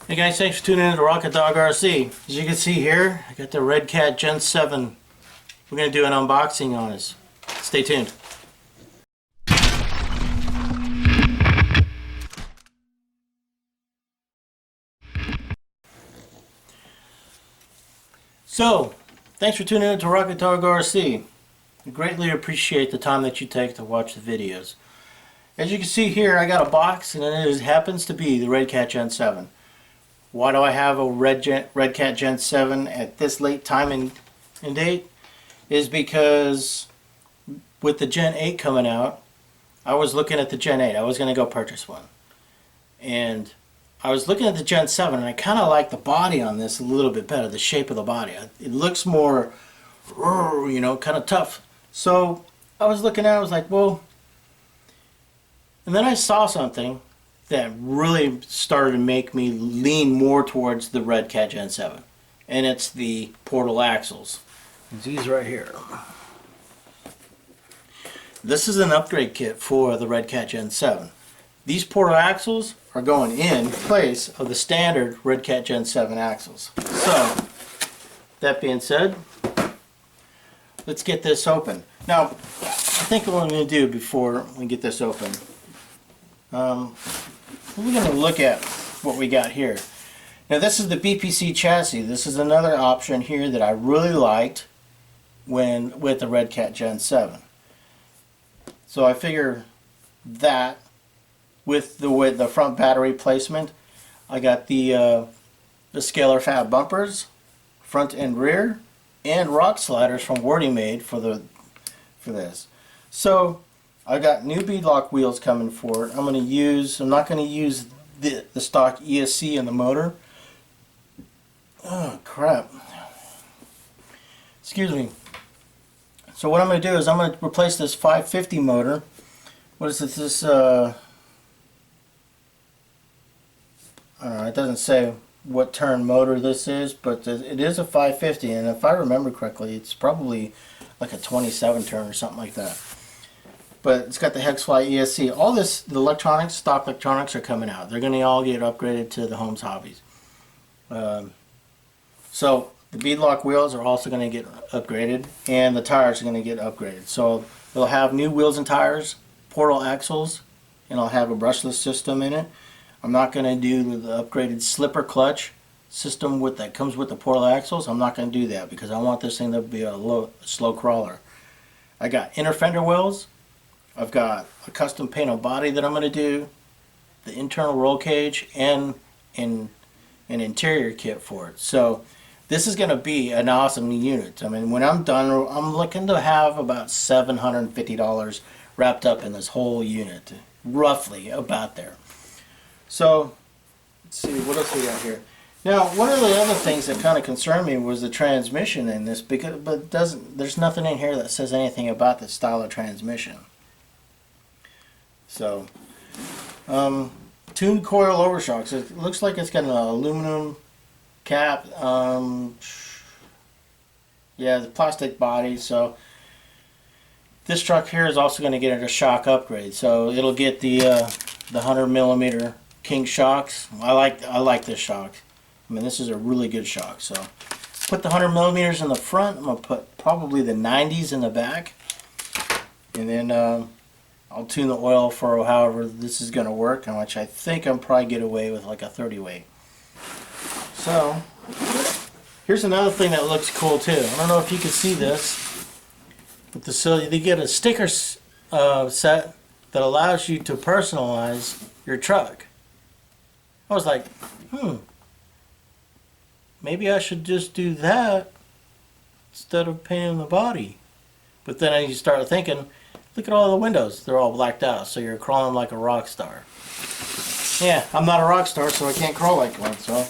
Hey guys, thanks for tuning in to RocketDogRc. As you can see here, I got the Redcat Gen 7. We're going to do an unboxing on this. Stay tuned. So, thanks for tuning in to RocketDogRc. I greatly appreciate the time that you take to watch the videos. As you can see here, I got a box and it happens to be the Redcat Gen 7. Why do I have a Redcat Gen 7 at this late time in date? Is because with the Gen 8 coming out, I was looking at the Gen 8. I was going to go purchase one. And I was looking at the Gen 7 and I kind of like the body on this a little bit better, the shape of the body. It looks more, you know, kind of tough. So I was looking at it, I was like, well, and then I saw something that really started to make me lean more towards the Redcat Gen 7. And it's the portal axles. It's these right here. This is an upgrade kit for the Redcat Gen 7. These portal axles are going in place of the standard Redcat Gen 7 axles. So, that being said, let's get this open. Now, I think what I'm going to do before we get this open, we're going to look at what we got here. Now this is the BPC chassis. This is another option here that I really liked with the Redcat Gen 7. So I figure that with the front battery placement, I got the scalar fab bumpers, front and rear, and rock sliders from Wordy Made for this. So I got new beadlock wheels coming for it. I'm not going to use the stock ESC in the motor. Oh crap. Excuse me. So what I'm going to do is I'm going to replace this 550 motor. What is this? I don't know, it doesn't say what turn motor this is, but it is a 550, and if I remember correctly, it's probably like a 27 turn or something like that. But it's got the Hexfly ESC. All this, the electronics, stock electronics are coming out. They're going to all get upgraded to the Homes Hobbies. So the beadlock wheels are also going to get upgraded, and the tires are going to get upgraded. So they'll have new wheels and tires, portal axles, and I'll have a brushless system in it. I'm not going to do the upgraded slipper clutch system that comes with the portal axles. I'm not going to do that because I want this thing to be a slow crawler. I got inner fender wells. I've got a custom painted body that I'm going to do, the internal roll cage, and an interior kit for it. So this is going to be an awesome unit. I mean, when I'm done, I'm looking to have about $750 wrapped up in this whole unit, roughly about there. So let's see, what else we got here. Now, one of the other things that kind of concerned me was the transmission in this, there's nothing in here that says anything about the style of transmission. So, tuned coil overshocks. It looks like it's got an aluminum cap. Yeah, the plastic body. So, this truck here is also going to get a shock upgrade. So it'll get the 100mm King shocks. I like this shock. I mean, this is a really good shock. So, put the 100mm in the front. I'm gonna put probably the 90s in the back, and then I'll tune the oil for however this is going to work, and which I think I'm probably get away with like a 30 weight. So here's another thing that looks cool too. I don't know if you can see this, but they get a sticker set that allows you to personalize your truck. I was like, maybe I should just do that instead of painting the body. But then you start thinking, look at all the windows. They're all blacked out, so you're crawling like a rock star. Yeah, I'm not a rock star, so I can't crawl like one. So,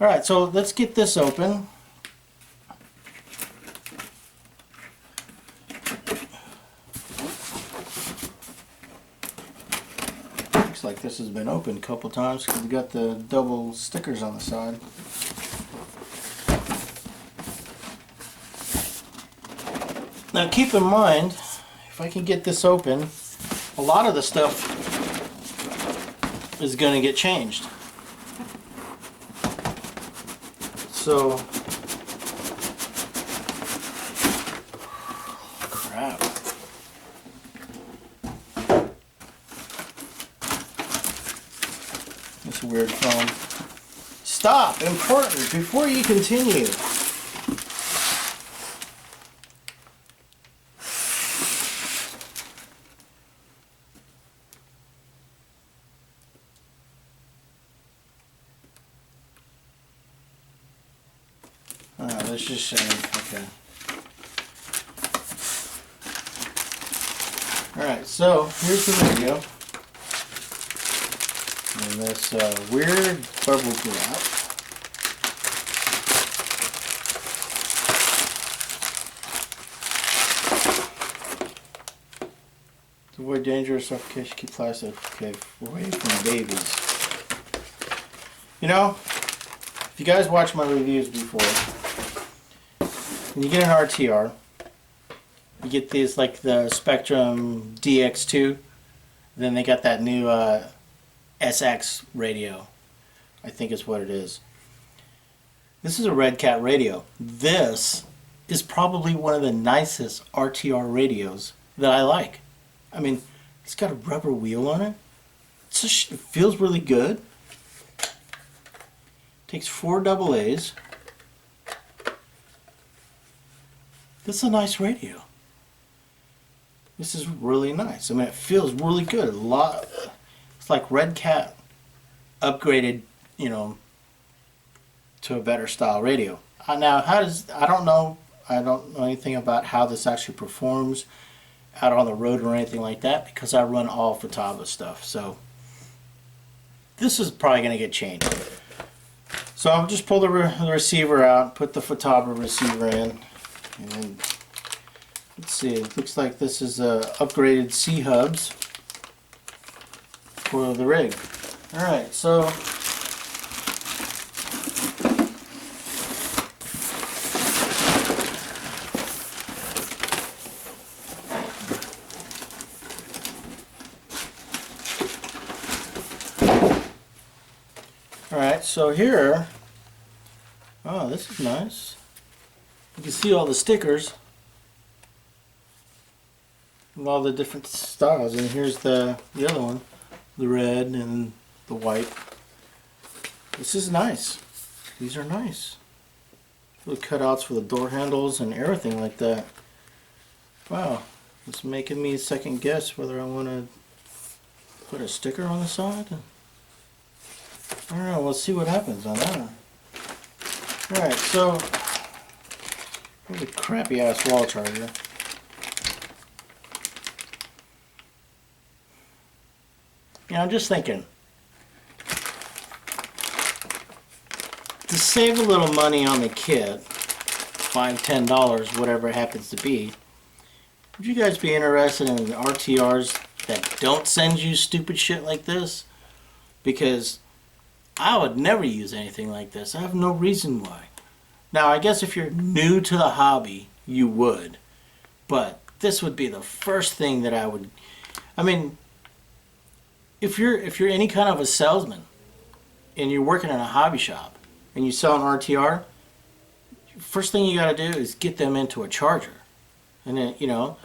alright, so let's get this open. Looks like this has been opened a couple times because we got the double stickers on the side. Now keep in mind, if I can get this open, a lot of the stuff is going to get changed. so crap. This weird phone. Stop! Important! Before you continue. Let's just say, okay. Alright, so here's the radio. And this weird bubble wrap. To avoid dangerous suffocation, keep plastic away from babies. You know, if you guys watch my reviews before, when you get an RTR, you get these like the Spectrum DX2, then they got that new SX radio, I think is what it is. This is a Redcat radio. This is probably one of the nicest RTR radios that I like. I mean, it's got a rubber wheel on it. It feels really good. Takes 4 AA's. This is a nice radio. This is really nice. I mean, it feels really good. It's like Redcat upgraded, you know, to a better style radio. Now, I don't know anything about how this actually performs out on the road or anything like that, because I run all Futaba stuff. So this is probably going to get changed. So I'll just pull the receiver out, put the Futaba receiver in. And then, let's see, it looks like this is upgraded C-hubs for the rig. Alright, so here, oh, this is nice. You can see all the stickers and all the different styles, and here's the other one, the red and the white. This is nice. These are nice. Little cutouts for the door handles and everything like that. Wow, it's making me second guess whether I want to put a sticker on the side. I don't know, we'll see what happens on that. Alright, so here's a crappy ass wall charger. Yeah, I'm just thinking, to save a little money on the kit, $5, $10, whatever it happens to be, would you guys be interested in RTRs that don't send you stupid shit like this? Because I would never use anything like this. I have no reason why. Now, I guess if you're new to the hobby, you would. But this would be the first thing that I would... I mean, if you're any kind of a salesman and you're working in a hobby shop and you sell an RTR, first thing you got to do is get them into a charger. And then, you know,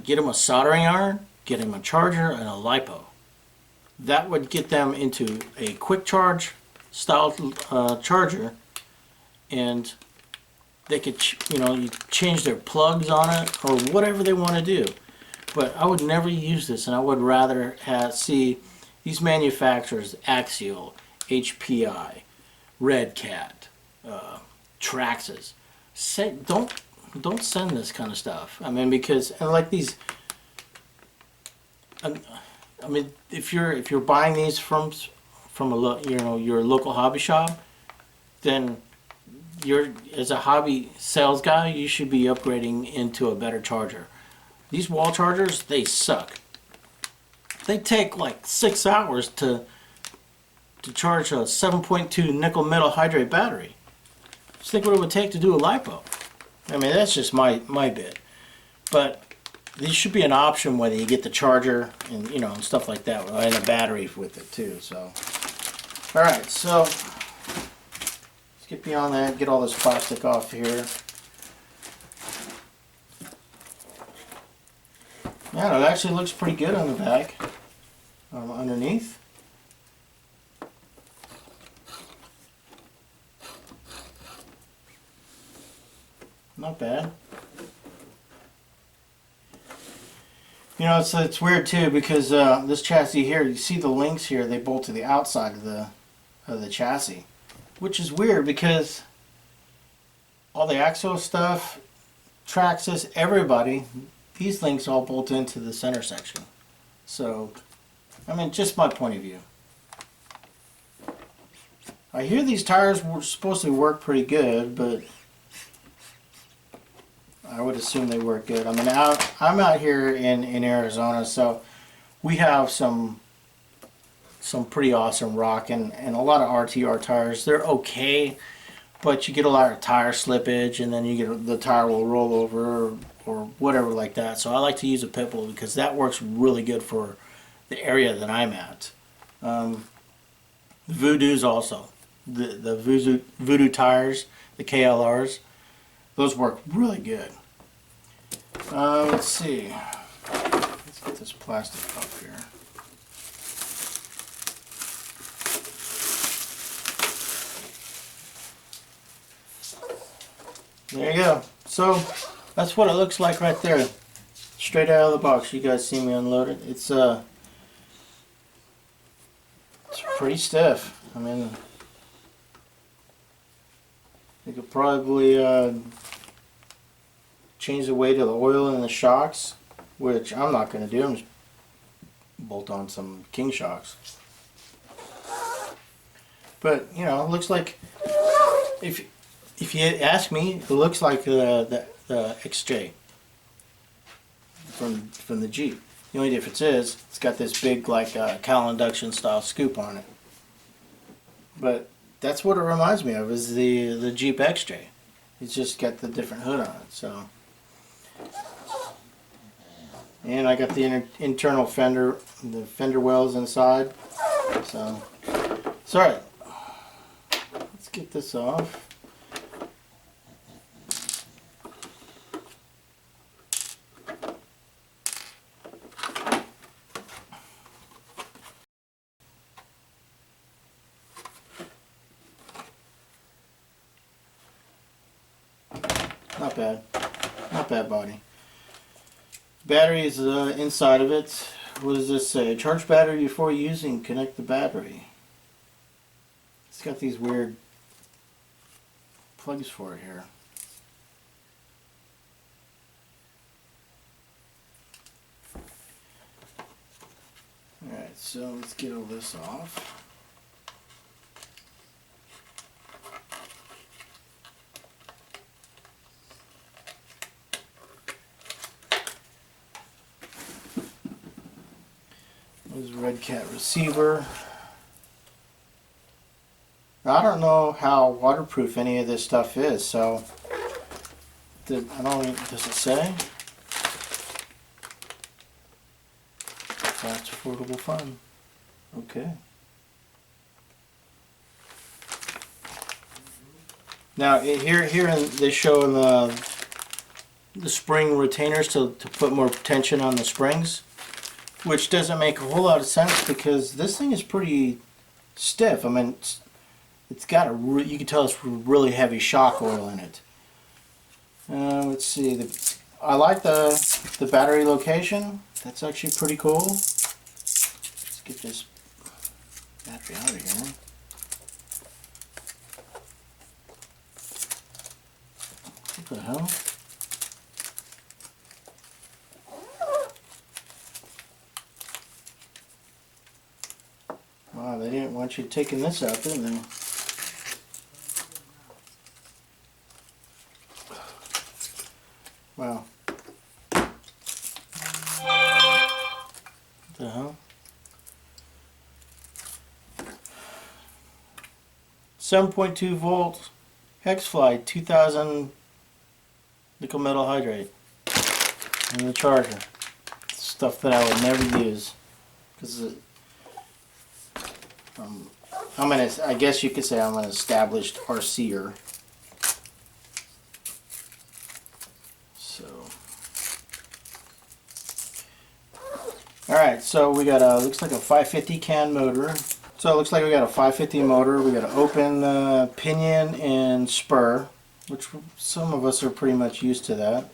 get them a soldering iron, get them a charger and a LiPo. That would get them into a quick charge style charger, and they could, you know, you change their plugs on it or whatever they want to do. But I would never use this, and I would rather see these manufacturers, Axial, HPI, Redcat, Traxxas, don't send this kind of stuff. I mean, because and like these. I mean, if you're buying these from your local hobby shop, then as a hobby sales guy, you should be upgrading into a better charger. These wall chargers, they suck. They take like 6 hours to charge a 7.2 nickel metal hydrate battery. Just think what it would take to do a LiPo. I mean, that's just my bit. But these should be an option whether you get the charger and, you know, and stuff like that, and a battery with it too. So, all right, so let's get beyond that, get all this plastic off here. Yeah, it actually looks pretty good on the back, underneath. Not bad. You know, it's weird too, because this chassis here, you see the links here, they bolt to the outside of the chassis, which is weird because all the axle stuff, Traxxas, everybody, these links all bolt into the center section. So, I mean, just my point of view. I hear these tires were supposed to work pretty good, but I would assume they work good. I mean, I'm out here in Arizona, so we have some pretty awesome rock and a lot of RTR tires. They're okay, but you get a lot of tire slippage, and then you get the tire will roll over or whatever like that. So I like to use a pit bull because that works really good for the area that I'm at. Voodoo's also the Voodoo tires, the KLRs, those work really good. Let's see. Let's get this plastic off here. There you go. So that's what it looks like right there, straight out of the box. You guys see me unload it. It's pretty stiff. I mean, you could probably change the weight of the oil and the shocks, which I'm not going to do. I'm just bolt on some King shocks. But you know, it looks like, if you ask me, it looks like the XJ from the Jeep. The only difference is it's got this big like Cal induction style scoop on it. But that's what it reminds me of, is the Jeep XJ. It's just got the different hood on it. So, and I got the internal fender, the fender wells inside. So, it's alright. Let's get this off. Not bad. Not bad body. Battery is inside of it. What does this say? Charge battery before using. Connect the battery. It's got these weird plugs for it here. Alright, so let's get all this off. There's a Redcat receiver. I don't know how waterproof any of this stuff is, so I don't even, does it say? That's affordable fun. Okay. Now here they show in the spring retainers to put more tension on the springs, which doesn't make a whole lot of sense because this thing is pretty stiff. I mean, it's got you can tell it's really heavy shock oil in it. Let's see. I like the battery location. That's actually pretty cool. Let's get this battery out of here. What the hell? Wow, they didn't want you taking this out, didn't they? Wow. What the hell? 7.2 volt Hexfly 2000 nickel metal hydrate. And the charger. Stuff that I would never use because I guess you could say I'm an established RCer. So, alright, so we got a, looks like a 550 can motor. So it looks like we got a 550 motor. We got an open pinion and spur, which some of us are pretty much used to that.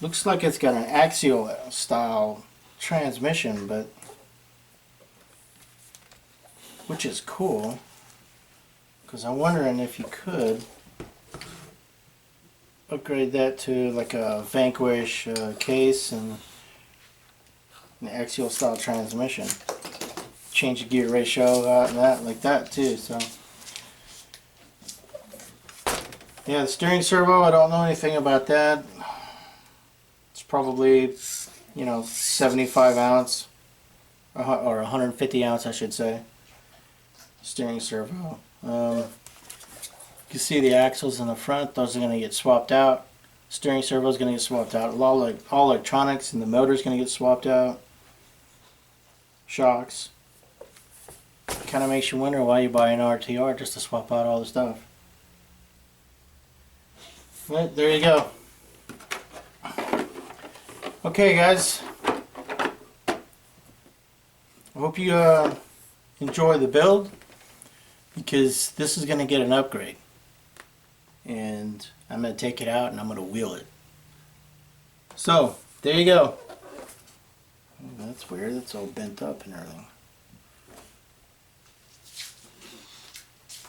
Looks like it's got an axial style transmission, but which is cool, because I'm wondering if you could upgrade that to like a Vanquish case and an axial style transmission. Change the gear ratio out and that like that too. So yeah, the steering servo, I don't know anything about that. It's probably, you know, 75 ounce or 150 ounce, I should say, steering servo. You can see the axles in the front; those are going to get swapped out. Steering servo is going to get swapped out. All electronics and the motor is going to get swapped out. Shocks. Kind of makes you wonder why you buy an RTR just to swap out all the stuff. But there you go. Okay, guys. I hope you enjoy the build, because this is going to get an upgrade. And I'm going to take it out and I'm going to wheel it. So, there you go. Oh, that's weird. That's all bent up and everything.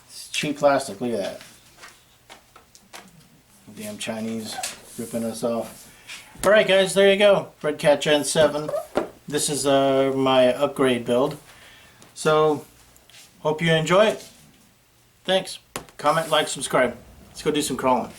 It's cheap plastic. Look at that. Damn Chinese ripping us off. Alright guys, there you go. Redcat Gen 7. This is my upgrade build. So, hope you enjoy it. Thanks. Comment, like, subscribe. Let's go do some crawling.